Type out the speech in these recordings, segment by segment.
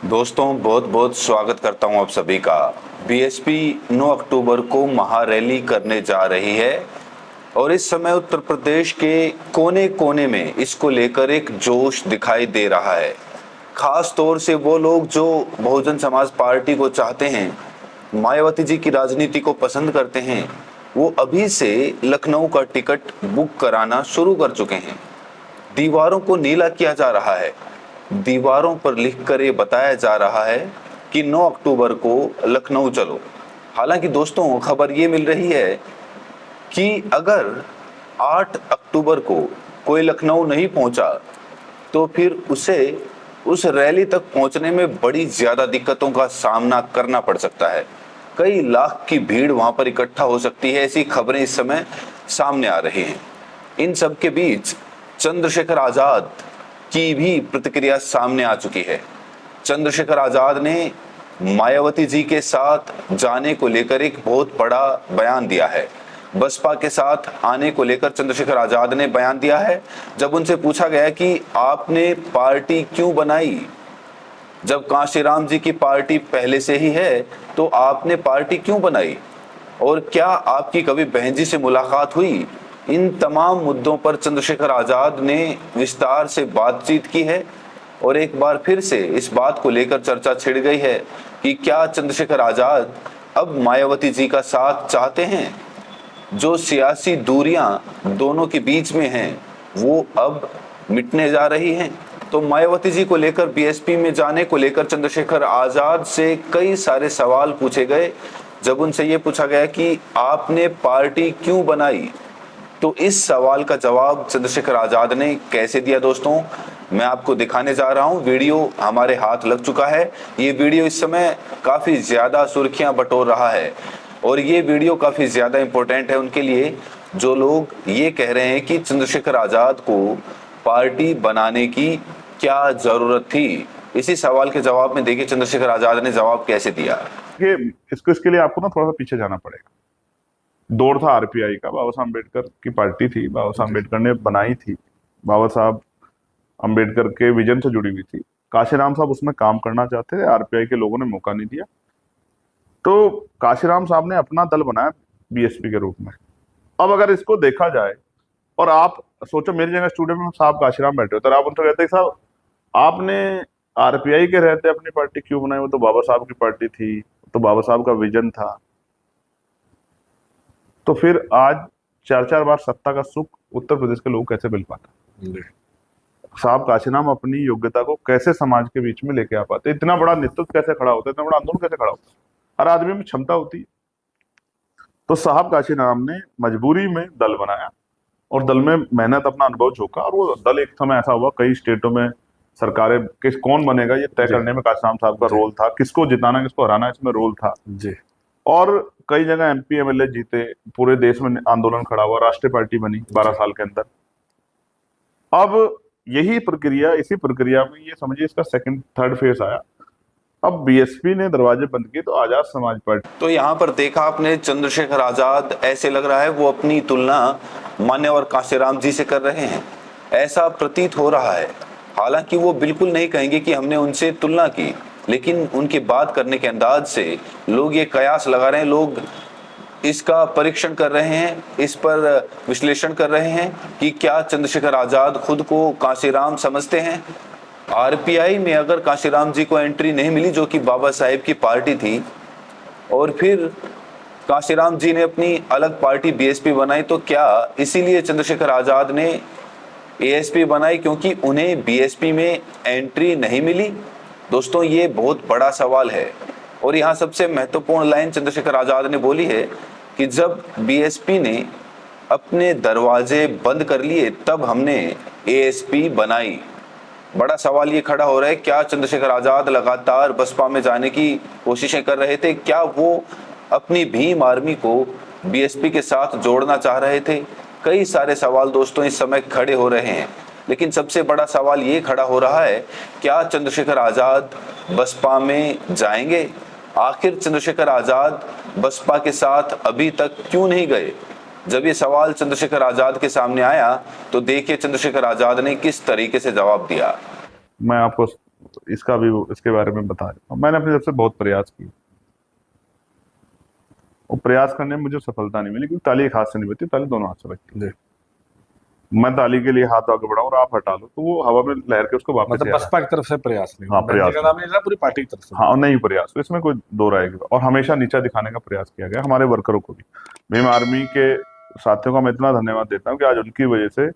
दोस्तों, बहुत बहुत स्वागत करता हूं आप सभी का। बीएसपी 9 अक्टूबर को महारैली करने जा रही है और इस समय उत्तर प्रदेश के कोने कोने में इसको लेकर एक जोश दिखाई दे रहा है। खास तौर से वो लोग जो बहुजन समाज पार्टी को चाहते हैं, मायावती जी की राजनीति को पसंद करते हैं, वो अभी से लखनऊ का टिकट बुक कराना शुरू कर चुके हैं। दीवारों को नीला किया जा रहा है। दीवारों पर लिखकर ये बताया जा रहा है कि 9 अक्टूबर को लखनऊ चलो। हालांकि दोस्तों, खबर ये मिल रही है कि अगर 8 अक्टूबर को कोई लखनऊ नहीं पहुंचा तो फिर उसे उस रैली तक पहुंचने में बड़ी ज्यादा दिक्कतों का सामना करना पड़ सकता है। कई लाख की भीड़ वहां पर इकट्ठा हो सकती है, ऐसी खबरें इस समय सामने आ रही हैं। इन सब के बीच चंद्रशेखर आजाद की भी प्रतिक्रिया सामने आ चुकी है। चंद्रशेखर आजाद ने मायावती जी के साथ जाने को लेकर एक बहुत बड़ा बयान दिया है। बसपा के साथ आने को लेकर चंद्रशेखर आजाद ने बयान दिया है। जब उनसे पूछा गया कि आपने पार्टी क्यों बनाई, जब कांशीराम जी की पार्टी पहले से ही है तो आपने पार्टी क्यों बनाई, और क्या आपकी कभी बहन जी से मुलाकात हुई, इन तमाम मुद्दों पर चंद्रशेखर आजाद ने विस्तार से बातचीत की है। और एक बार फिर से इस बात को लेकर चर्चा छिड़ गई है कि क्या चंद्रशेखर आजाद अब मायावती जी का साथ चाहते हैं। जो सियासी दूरियां दोनों के बीच में हैं वो अब मिटने जा रही हैं। तो मायावती जी को लेकर बीएसपी में जाने को लेकर चंद्रशेखर आजाद से कई सारे सवाल पूछे गए। जब उनसे ये पूछा गया कि आपने पार्टी क्यों बनाई, तो इस सवाल का जवाब चंद्रशेखर आजाद ने कैसे दिया दोस्तों, मैं आपको दिखाने जा रहा हूं। वीडियो हमारे हाथ लग चुका है। ये वीडियो इस समय काफी ज्यादा सुर्खियां बटोर रहा है और ये वीडियो काफी ज्यादा इंपॉर्टेंट है उनके लिए जो लोग ये कह रहे हैं कि चंद्रशेखर आजाद को पार्टी बनाने की क्या जरूरत थी। इसी सवाल के जवाब में देखिए चंद्रशेखर आजाद ने जवाब कैसे दिया। इसके लिए आपको ना थोड़ा सा पीछे जाना पड़ेगा। दौर था आरपीआई का, बाबा साहब अम्बेडकर की पार्टी थी, बाबा साहब अम्बेडकर ने बनाई थी, बाबा साहब अम्बेडकर के विजन से जुड़ी हुई थी। काशीराम साहब उसमें काम करना चाहते थे, आरपीआई के लोगों ने मौका नहीं दिया, तो काशीराम साहब ने अपना दल बनाया बीएसपी के रूप में। अब अगर इसको देखा जाए और आप सोचो मेरी जगह स्टूडियो में साहब काशीराम बैठे होते और आप उनसे कहते साहब आपने आरपीआई के रहते अपनी पार्टी क्यों बनाई, वो तो बाबा साहब की पार्टी थी, तो बाबा साहब का विजन था, तो फिर आज 4-4 बार सत्ता का सुख उत्तर प्रदेश के लोग कैसे मिल पाता। साहब काशीराम अपनी योग्यता को कैसे समाज के बीच में लेके आ पाते, इतना बड़ा नेतृत्व कैसे खड़ा होता है, इतना बड़ा आंदोलन कैसे खड़ा होता है। हर आदमी में क्षमता होती है। तो साहब काशीराम ने मजबूरी में दल बनाया और दल में मेहनत अपना अनुभव झोंका और वो दल एक समय ऐसा हुआ कई स्टेटों में सरकारें किस कौन बनेगा ये तय करने में काशीराम साहब का रोल था, किसको जिताना किसको हराना इसमें रोल था जी। और कई जगह एमपी एमएलए जीते, पूरे देश में आंदोलन खड़ा हुआ, राष्ट्रीय पार्टी बनी 12 साल के अंदर। अब यही प्रक्रिया, इसी प्रक्रिया में ये समझिए इसका सेकंड थर्ड फेज आया। अब बीएसपी ने दरवाजे बंद किए तो आजाद समाज पार्टी। तो यहाँ पर देखा आपने चंद्रशेखर आजाद, ऐसे लग रहा है वो अपनी तुलना मान्यवर कांशीराम जी से कर रहे हैं, ऐसा प्रतीत हो रहा है। हालांकि वो बिल्कुल नहीं कहेंगे कि हमने उनसे तुलना की, लेकिन उनके बात करने के अंदाज से लोग ये कयास लगा रहे हैं, लोग इसका परीक्षण कर रहे हैं, इस पर विश्लेषण कर रहे हैं कि क्या चंद्रशेखर आजाद खुद को कांशीराम समझते हैं। आरपीआई में अगर कांशीराम जी को एंट्री नहीं मिली जो कि बाबा साहेब की पार्टी थी, और फिर कांशीराम जी ने अपनी अलग पार्टी बीएसपी बनाई, तो क्या इसीलिए चंद्रशेखर आजाद ने एएसपी बनाई क्योंकि उन्हें बीएसपी में एंट्री नहीं मिली। दोस्तों, ये बहुत बड़ा सवाल है और यहाँ सबसे महत्वपूर्ण लाइन चंद्रशेखर आजाद ने बोली है कि जब बीएसपी ने अपने दरवाजे बंद कर लिए तब हमने एएसपी बनाई। बड़ा सवाल ये खड़ा हो रहा है, क्या चंद्रशेखर आजाद लगातार बसपा में जाने की कोशिशें कर रहे थे, क्या वो अपनी भीम आर्मी को बीएसपी के साथ जोड़ना चाह रहे थे। कई सारे सवाल दोस्तों इस समय खड़े हो रहे हैं, लेकिन सबसे बड़ा सवाल ये खड़ा हो रहा है, क्या चंद्रशेखर आजाद बसपा में जाएंगे। आखिर चंद्रशेखर आजाद बसपा के साथ अभी तक क्यों नहीं गए। जब ये सवाल चंद्रशेखर आजाद के सामने आया तो देखिए चंद्रशेखर आजाद ने किस तरीके से जवाब दिया। मैं आपको इसका भी इसके बारे में बता रहा हूँ। मैंने अपनी तरफ से बहुत प्रयास किए, और प्रयास करने में मुझे सफलता नहीं मिली, क्योंकि ताली एक हाथ से नहीं बजती, ताली दोनों हाथ से बजती है। मैं ताली के लिए हाथ आगे बढ़ाऊं और आप हटा लो तो वो हवा में लहर के उसको वापस मतलब ही आ रहा बसपा की तरफ से प्रयास नहीं हाँ, हुआ, प्रयास का नाम नहीं, पूरी पार्टी की तरफ से। है। हाँ, नहीं प्रयास, तो इसमें कोई दो राय की, और हमेशा नीचा दिखाने का प्रयास किया गया हमारे वर्करों को भी। भीम आर्मी के साथियों का मैं इतना धन्यवाद देता हूँ कि आज उनकी वजह से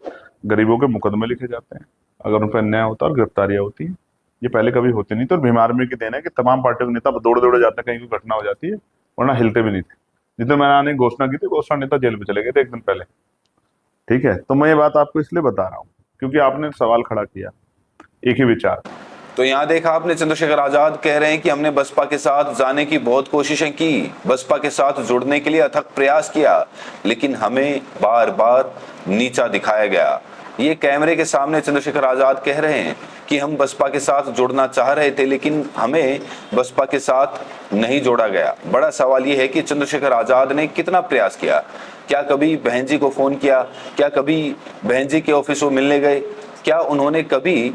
गरीबों के मुकदमे लिखे जाते हैं, अगर उन पर अन्याय होता है और गिरफ्तारियां होती हैं, ये पहले कभी होती नहीं थी। और भीम आर्मी की देन है कि तमाम पार्टियों के नेता दौड़ दौड़े जाते हैं, कहीं कोई घटना हो जाती है, वरना हिलते भी नहीं थे। जितने मैंने घोषणा की थी, घोषणा नेता जेल में चले गए थे एक दिन पहले। ठीक है, तो मैं ये बात आपको इसलिए बता रहा हूँ क्योंकि आपने सवाल खड़ा किया, एक ही विचार। तो यहाँ देखा आपने, चंद्रशेखर आजाद कह रहे हैं कि हमने बसपा के साथ जाने की बहुत कोशिशें की, बसपा के साथ जुड़ने के लिए अथक प्रयास किया, लेकिन हमें बार बार नीचा दिखाया गया। ये कैमरे के सामने चंद्रशेखर आजाद कह रहे हैं कि हम बसपा के साथ जुड़ना चाह रहे थे, लेकिन हमें बसपा के साथ नहीं जोड़ा गया। बड़ा सवाल ये है कि चंद्रशेखर आजाद ने कितना प्रयास किया? क्या कभी बहन जी को फोन किया? क्या कभी बहन जी के ऑफिस में मिलने गए? क्या उन्होंने कभी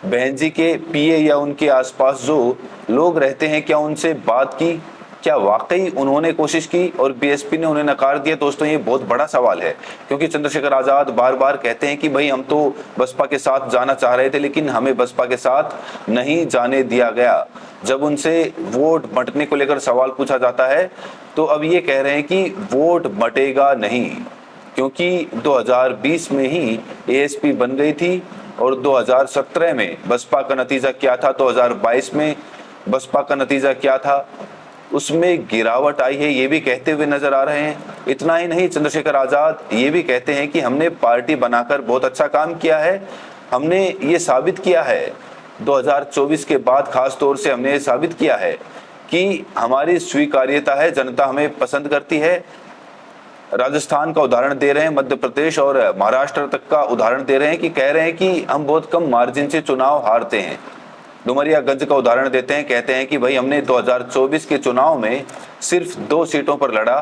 बहन जी के पीए या उनके आसपास जो लोग रहते हैं, क्या उनसे बात की? क्या वाकई उन्होंने कोशिश की और बीएसपी ने उन्हें नकार दिया? दोस्तों, ये बहुत बड़ा सवाल है, क्योंकि चंद्रशेखर आजाद बार बार कहते हैं कि भाई हम तो बसपा के साथ जाना चाह रहे थे, लेकिन हमें बसपा के साथ नहीं जाने दिया गया। जब उनसे वोट बंटने को लेकर सवाल पूछा जाता है तो अब ये कह रहे हैं कि वोट बंटेगा नहीं, क्योंकि 2020 में ही एएसपी बन गई थी और 2017 में बसपा का नतीजा क्या था, 2022 में बसपा का नतीजा क्या था, उसमें गिरावट आई है, ये भी कहते हुए नजर आ रहे हैं। इतना ही नहीं, चंद्रशेखर आजाद ये भी कहते हैं कि हमने पार्टी बनाकर बहुत अच्छा काम किया है, हमने ये साबित किया है 2024 के बाद, खास तौर से हमने ये साबित किया है कि हमारी स्वीकार्यता है, जनता हमें पसंद करती है। राजस्थान का उदाहरण दे रहे हैं, मध्य प्रदेश और महाराष्ट्र तक का उदाहरण दे रहे हैं कि कह रहे हैं कि हम बहुत कम मार्जिन से चुनाव हारते हैं। डुमरियागंज का उदाहरण देते हैं, कहते हैं कि भाई हमने 2024 के चुनाव में सिर्फ 2 सीटों पर लड़ा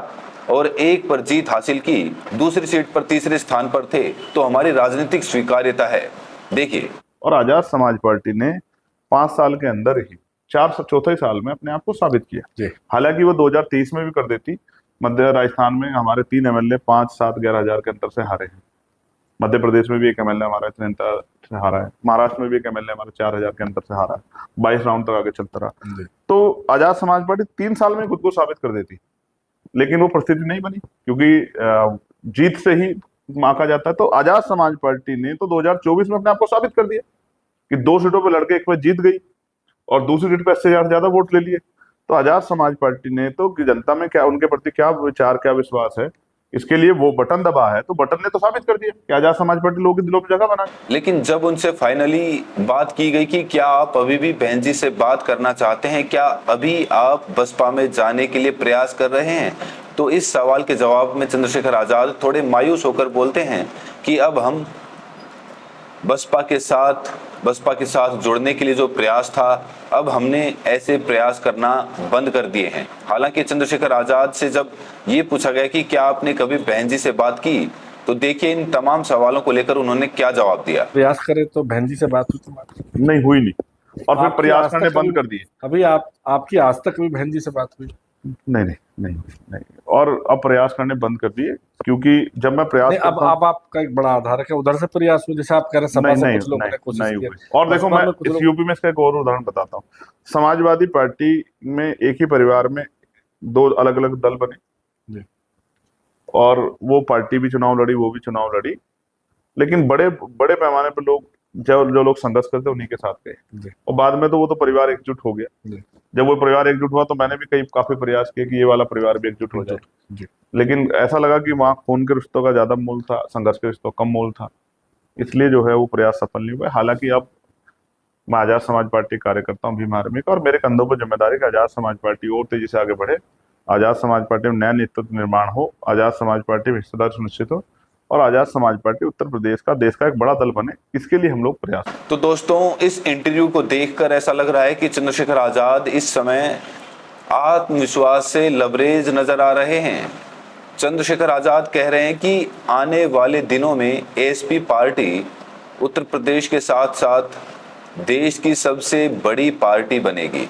और 1 पर जीत हासिल की, दूसरी सीट पर तीसरे स्थान पर थे, तो हमारी राजनीतिक स्वीकार्यता है। देखिए, और आजाद समाज पार्टी ने 5 साल के अंदर ही चौथे साल में अपने आप को साबित किया। हालांकि वो 2023 में भी कर देती, मध्य राजस्थान में हमारे 3 एमएलए 5, 7, 11 हजार के अंतर से हारे हैं। मध्य प्रदेश में भी एक एमएलए हमारा इतने अंतर से हारा है। महाराष्ट्र में भी एक एमएलए हमारा 4,000 के अंतर से हारा है। 22 राउंड तक आगे चलता रहा। तो आजाद समाज पार्टी 3 साल में खुद को साबित कर देती, लेकिन वो परिस्थिति नहीं बनी, क्योंकि जीत से ही आंका जाता है। तो आजाद समाज पार्टी ने तो 2024 में अपने आप को साबित कर दिया कि 2 सीटों पर लड़के 1 पर जीत गई और दूसरी सीट पर 80,000 ज्यादा वोट ले लिए। तो आजाद समाज पार्टी ने तो कि जनता में क्या, उनके प्रति क्या विचार, क्या विश्वास है, इसके लिए वो बटन दबा है, तो बटन ने तो साबित कर दिया कि आजाद समाज पार्टी लोगों के दिलों में जगह बना। लेकिन जब उनसे फाइनली बात की गई कि क्या आप अभी भी बहन जी से बात करना चाहते हैं, क्या अभी आप बसपा में जाने के लिए प्रयास कर रहे हैं, तो इस सवाल के जवाब में चंद्रशेखर आजाद थोड़े मायूस होकर बोलते हैं कि अब हम बसपा के साथ जुड़ने के लिए जो प्रयास था, अब हमने ऐसे प्रयास करना बंद कर दिए हैं। हालांकि चंद्रशेखर आजाद से जब ये पूछा गया कि क्या आपने कभी बहन जी से बात की, तो देखिए इन तमाम सवालों को लेकर उन्होंने क्या जवाब दिया। प्रयास करे तो बहन जी से बात हुई तो नहीं हुई, नहीं, और फिर प्रयास करने बंद कर दिए। अभी आपकी आज तक कभी बहन जी से बात हुई? नहीं, और अब प्रयास करने बंद कर दिए, क्योंकि जब मैं प्रयास अब आपका एक बड़ा आधार है, उधर से प्रयास हुआ, जैसे आप कह रहे हैं सभा से कुछ लोगों ने कोशिश की। और देखो, मैं इस यूपी में इसका एक और उदाहरण बताता हूँ। समाजवादी पार्टी में एक ही परिवार में 2 अलग अलग दल बने, और वो पार्टी भी चुनाव लड़ी, वो भी चुनाव लड़ी, लेकिन बड़े बड़े पैमाने पर लोग जो लोग संघर्ष करते उन्हीं के साथ गए, और बाद में तो वो तो परिवार एकजुट हो गया। जब वो परिवार एकजुट हुआ तो मैंने भी काफी प्रयास किए कि ये वाला परिवार भी एकजुट हो जाए, लेकिन ऐसा लगा कि वहाँ खून के रिश्तों का ज्यादा मोल था, संघर्ष के रिश्तों कम मोल था, इसलिए जो है वो प्रयास सफल नहीं हुआ। हालांकि अब मैं आजाद समाज पार्टी कार्यकर्ता हूँ भीम आर्मी का, और मेरे कंधों पर जिम्मेदारी कि आजाद समाज पार्टी और तेजी से आगे बढ़े, आजाद समाज पार्टी में नया नेतृत्व निर्माण हो, आजाद समाज पार्टी में हिस्सेदारी सुनिश्चित हो, और आजाद समाज पार्टी उत्तर प्रदेश का, देश का एक बड़ा दल बने, इसके लिए हम लोग प्रयास। तो दोस्तों, इस इंटरव्यू को देखकर ऐसा लग रहा है कि चंद्रशेखर आजाद इस समय आत्मविश्वास से लबरेज नजर आ रहे हैं। चंद्रशेखर आजाद कह रहे हैं कि आने वाले दिनों में एएसपी पार्टी उत्तर प्रदेश के साथ साथ देश की सबसे बड़ी पार्टी बनेगी।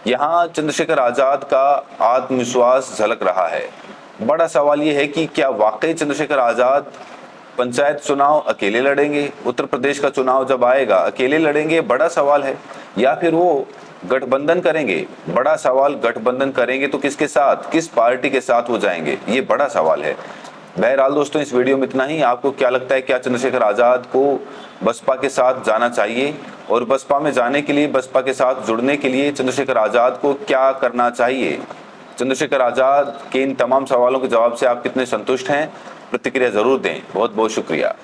यहाँ चंद्रशेखर आजाद का आत्मविश्वास झलक रहा है। बड़ा सवाल ये है कि क्या वाकई चंद्रशेखर आजाद पंचायत चुनाव अकेले लड़ेंगे, उत्तर प्रदेश का चुनाव जब आएगा अकेले लड़ेंगे, बड़ा सवाल है, या फिर वो गठबंधन करेंगे, बड़ा सवाल। गठबंधन करेंगे तो किसके साथ, किस पार्टी के साथ वो जाएंगे, ये बड़ा सवाल है। बहरहाल दोस्तों, इस वीडियो में इतना ही। आपको क्या लगता है, क्या चंद्रशेखर आजाद को बसपा के साथ जाना चाहिए, और बसपा में जाने के लिए, बसपा के साथ जुड़ने के लिए चंद्रशेखर आजाद को क्या करना चाहिए? चंद्रशेखर आजाद के इन तमाम सवालों के जवाब से आप कितने संतुष्ट हैं? प्रतिक्रिया जरूर दें। बहुत बहुत शुक्रिया।